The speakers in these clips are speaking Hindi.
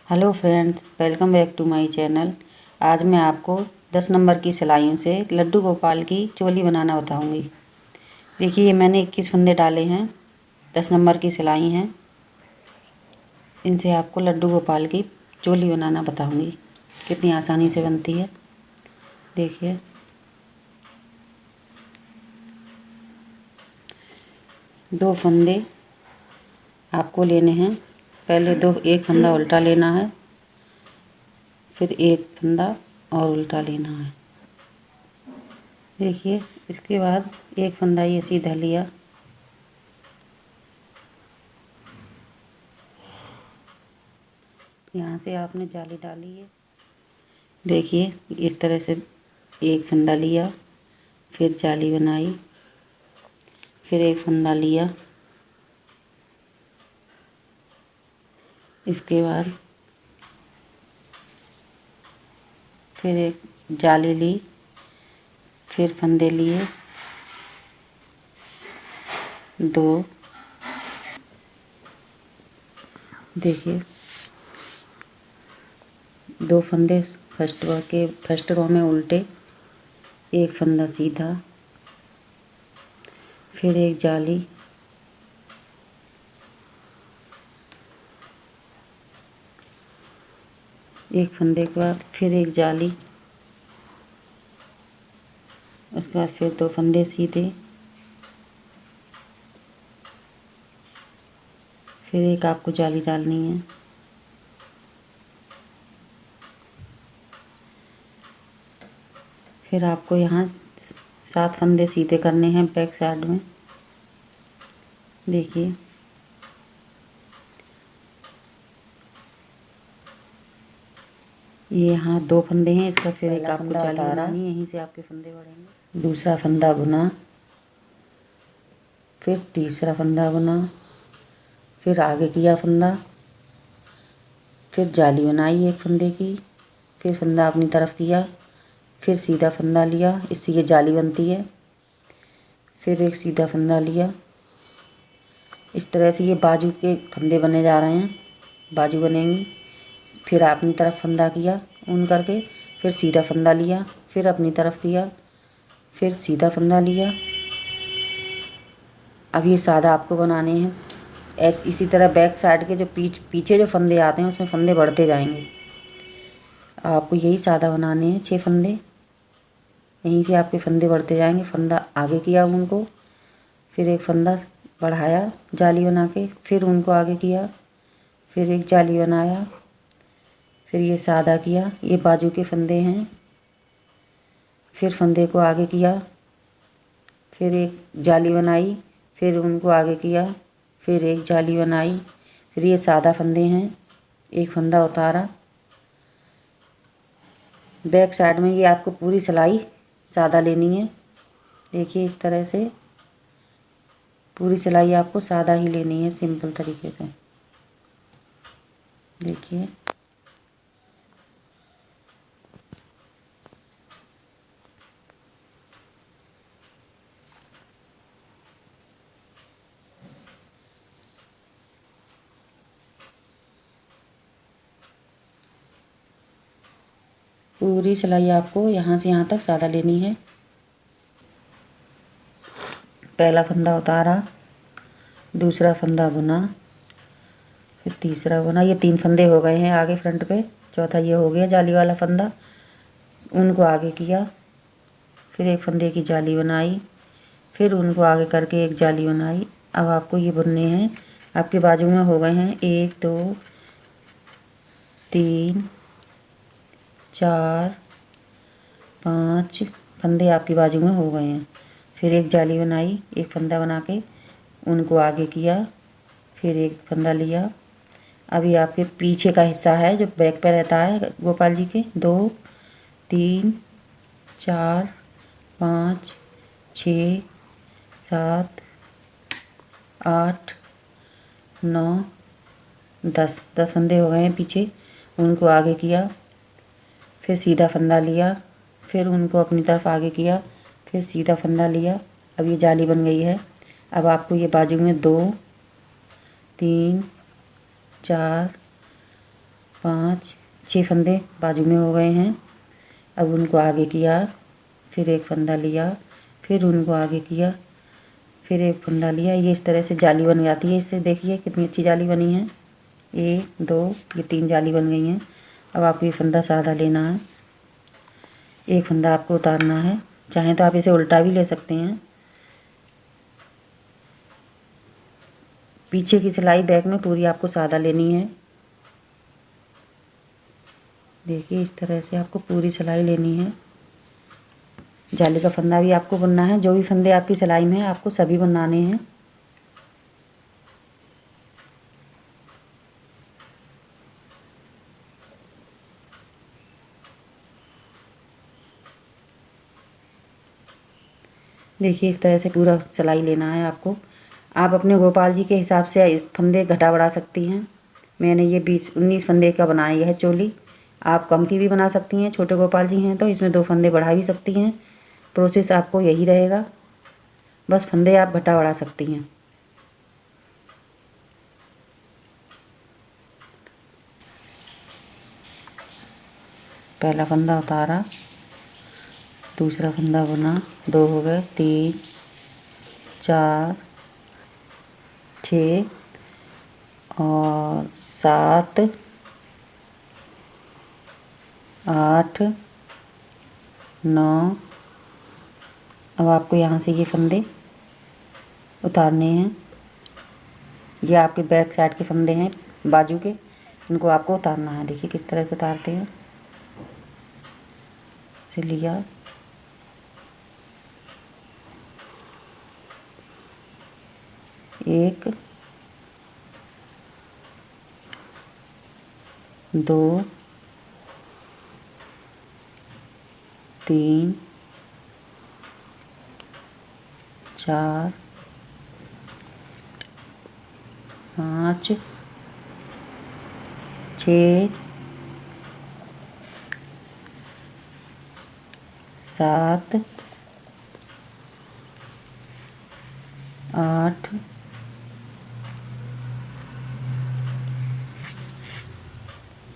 Hello friends, welcome back to my channel. आज मैं आपको 10 नंबर की सिलाइयों से लड्डू गोपाल की चोली बनाना बताऊंगी। देखिए, ये मैंने 21 फंदे डाले हैं, 10 नंबर की सिलाई हैं। इनसे आपको लड्डू गोपाल की चोली बनाना बताऊंगी, कितनी आसानी से बनती है। देखिए, दो फंदे आपको लेने हैं। पहले एक फंदा उल्टा लेना है, फिर एक फंदा और उल्टा लेना है। देखिए, इसके बाद एक फंदा ये सीधा लिया, यहाँ से आपने जाली डाली है। देखिए, इस तरह से एक फंदा लिया, फिर जाली बनाई, फिर एक फंदा लिया, इसके बाद फिर एक जाली ली, फिर फंदे लिए दो। देखिए, दो फंदे फर्स्ट रो में उल्टे, एक फंदा सीधा, फिर एक जाली, एक फंदे के बाद फिर एक जाली, उसके बाद फिर दो फंदे सीधे, फिर एक आपको जाली डालनी है, फिर आपको यहाँ 7 फंदे सीधे करने हैं बैक साइड में। देखिए, ये यहाँ 2 फंदे हैं, इसका फिर एक आपको जाली बनानी, यहीं से आपके फंदे बढ़ेंगे। दूसरा फंदा बुना, फिर तीसरा फंदा बुना, फिर आगे किया फंदा, फिर जाली बनाई एक फंदे की, फिर फंदा अपनी तरफ किया, फिर सीधा फंदा लिया, इससे ये जाली बनती है, फिर एक सीधा फंदा लिया। इस तरह से ये बाजू के फंदे बने जा रहे हैं, बाजू बनेंगी। फिर अपनी तरफ फंदा किया ऊन करके, फिर सीधा फंदा लिया, फिर अपनी तरफ किया, फिर सीधा फंदा लिया। अब ये सादा आपको बनाने हैं। इसी तरह बैक साइड के जो पीछे जो फंदे आते हैं उसमें फंदे बढ़ते जाएंगे। आपको यही सादा बनाने हैं, 6 फंदे, यहीं से आपके फंदे बढ़ते जाएंगे। फंदा आगे किया उनको, फिर एक फंदा बढ़ाया जाली बना के, फिर उनको आगे किया, फिर एक जाली बनाया, फिर ये सादा किया। ये बाजू के फंदे हैं, फिर फंदे को आगे किया, फिर एक जाली बनाई, फिर उनको आगे किया, फिर एक जाली बनाई, फिर ये सादा फंदे हैं, एक फंदा उतारा। बैक साइड में ये आपको पूरी सिलाई सादा लेनी है। देखिए, इस तरह से पूरी सिलाई आपको सादा ही लेनी है, सिंपल तरीके से। देखिए, पूरी सिलाई आपको यहाँ से यहाँ तक सादा लेनी है। पहला फंदा उतारा, दूसरा फंदा बुना, फिर तीसरा बुना। ये 3 फंदे हो गए हैं आगे फ्रंट पे। चौथा ये हो गया जाली वाला फंदा, उनको आगे किया, फिर एक फंदे की जाली बनाई, फिर उनको आगे करके एक जाली बनाई। अब आपको ये बुनने हैं। आपके बाजू में हो गए हैं 1 2 3 4 5 फंदे आपकी बाजू में हो गए हैं। फिर एक जाली बनाई, एक फंदा बना के उनको आगे किया, फिर एक फंदा लिया। अभी आपके पीछे का हिस्सा है जो बैक पे रहता है गोपाल जी के। 2 3 4 5 6 7 8 9 10 फंदे हो गए हैं पीछे। उनको आगे किया, फिर सीधा फंदा लिया, फिर उनको अपनी तरफ आगे किया, फिर सीधा फंदा लिया। अब ये जाली बन गई है। अब आपको ये बाजू में 2 3 4 5 6 फंदे बाजू में हो गए हैं। अब उनको आगे किया, फिर एक फंदा लिया, फिर उनको आगे किया, फिर एक फंदा लिया। ये इस तरह से जाली बन जाती है। इससे देखिए कितनी अच्छी जाली बनी है। 1 2 ये 3 जाली बन गई हैं। अब आपको ये फंदा सादा लेना है। एक फंदा आपको उतारना है। चाहें तो आप इसे उल्टा भी ले सकते हैं। पीछे की सिलाई बैक में पूरी आपको सादा लेनी है। देखिए इस तरह से आपको पूरी सिलाई लेनी है। जाली का फंदा भी आपको बुनना है। जो भी फंदे आपकी सिलाई में है आपको सभी बनाने हैं। देखिए इस तरह से पूरा सिलाई लेना है आपको। आप अपने गोपाल जी के हिसाब से फंदे घटा बढ़ा सकती हैं। मैंने ये 20-19 फंदे का बनाया है चोली। आप कम की भी बना सकती हैं। छोटे गोपाल जी हैं तो इसमें 2 फंदे बढ़ा भी सकती हैं। प्रोसेस आपको यही रहेगा, बस फंदे आप घटा बढ़ा सकती हैं। पहला फंदा उतारा, दूसरा फंदा बुना, 2 हो गए, 3 4 6 और 7 8 9। अब आपको यहाँ से ये फंदे उतारने हैं। ये आपके बैक साइड के फंदे हैं बाजू के, इनको आपको उतारना है। देखिए किस तरह से उतारते हैं। से लिया, एक 2 3 4 5 6 7 8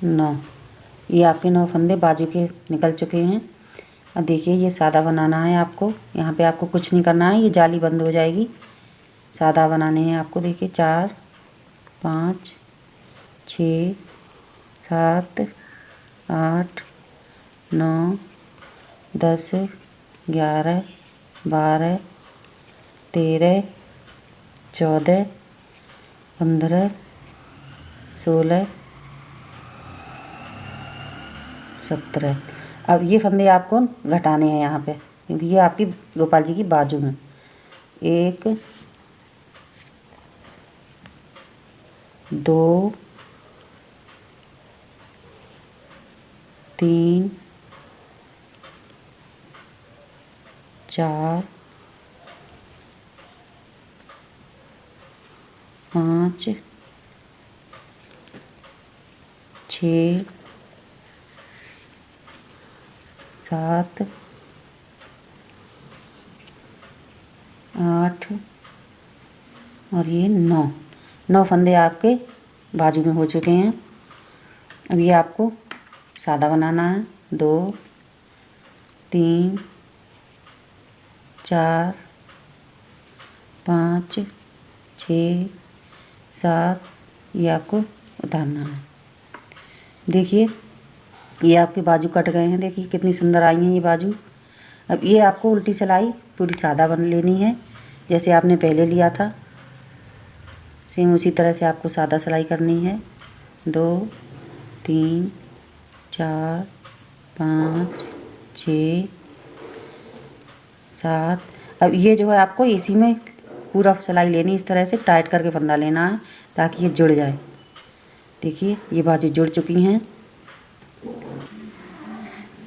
9। ये आपके 9 फंदे बाजू के निकल चुके हैं। अब देखिए ये सादा बनाना है आपको। यहाँ पे आपको कुछ नहीं करना है, ये जाली बंद हो जाएगी। सादा बनाने हैं आपको। देखिए 4 5 6 7 8 9 10 11 12 13 14 15 16 17। अब ये फंदे आपको घटाने हैं यहाँ पे, क्योंकि ये आपकी गोपाल जी की बाजू में। 1 2 3 4 5 6 7 8 और ये 9 फंदे आपके बाजू में हो चुके हैं। अब ये आपको सादा बनाना है। 2 3 4 5 6 7। ये आपको उतारना है। देखिए ये आपके बाजू कट गए हैं। देखिए कितनी सुंदर आई हैं ये बाजू। अब ये आपको उल्टी सिलाई पूरी सादा बन लेनी है, जैसे आपने पहले लिया था। सेम उसी तरह से आपको सादा सिलाई करनी है। 2 3 4 5 6 7। अब ये जो है आपको इसी में पूरा सिलाई लेनी, इस तरह से टाइट करके फंदा लेना है ताकि ये जुड़ जाए। देखिए ये बाजू जुड़ चुकी हैं।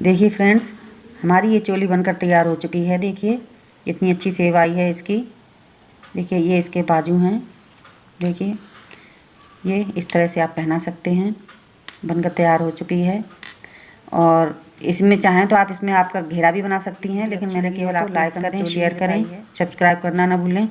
देखिए फ्रेंड्स, हमारी ये चोली बनकर तैयार हो चुकी है। देखिए इतनी अच्छी सेव आई है इसकी। देखिए ये इसके बाजू हैं। देखिए ये इस तरह से आप पहना सकते हैं। बनकर तैयार हो चुकी है। और इसमें चाहें तो आप इसमें आपका घेरा भी बना सकती हैं, लेकिन मैंने केवल आप लाइक करें, शेयर करें, सब्सक्राइब करना ना भूलें।